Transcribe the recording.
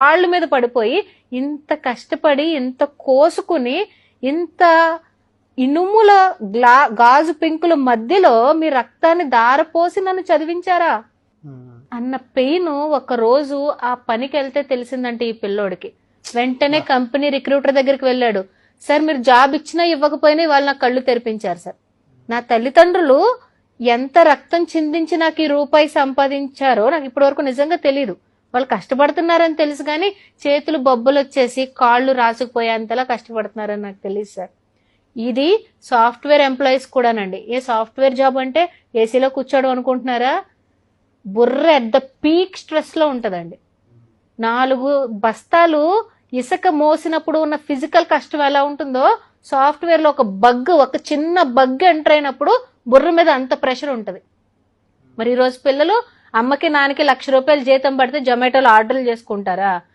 కాళ్ళ మీద పడిపోయి ఇంత కష్టపడి ఇంత కోసుకుని ఇంత ఇనుముల గాజు పెంకుల మధ్యలో మీ రక్తాన్ని దారపోసి నన్ను చదివించారా అన్న పెయిన్ ఒక రోజు ఆ పనికి వెళ్తే తెలిసిందంటే ఈ పిల్లోడికి. వెంటనే కంపెనీ రిక్రూటర్ దగ్గరికి వెళ్ళాడు. సార్ మీరు జాబ్ ఇచ్చినా ఇవ్వకపోయినా వాళ్ళు నాకు కళ్ళు తెరిపించారు సార్. నా తల్లిదండ్రులు ఎంత రక్తం చిందించి నాకు ఈ రూపాయి సంపాదించారో నాకు ఇప్పటి వరకు నిజంగా తెలియదు. వాళ్ళు కష్టపడుతున్నారని తెలుసు కానీ చేతులు బొబ్బలు వచ్చేసి కాళ్ళు రాసుకుపోయేంతలా కష్టపడుతున్నారని నాకు తెలియదు సార్. ఇది సాఫ్ట్వేర్ ఎంప్లాయీస్ కూడానండి. ఏ సాఫ్ట్వేర్ జాబ్ అంటే ఏసీలో కూర్చోవడం అనుకుంటున్నారా? బుర్ర ఎట్ ద పీక్ స్ట్రెస్ లో ఉంటదండి. 4 బస్తాలు ఇసుక మోసినప్పుడు ఉన్న ఫిజికల్ కష్టం ఎలా ఉంటుందో సాఫ్ట్వేర్ లో ఒక చిన్న బగ్ ఎంటర్ అయినప్పుడు బుర్ర మీద అంత ప్రెషర్ ఉంటది. మరి ఈ రోజు పిల్లలు అమ్మకి నాన్నకి ₹1,00,000 జీతం పడితే జొమాటోలో ఆర్డర్లు చేసుకుంటారా?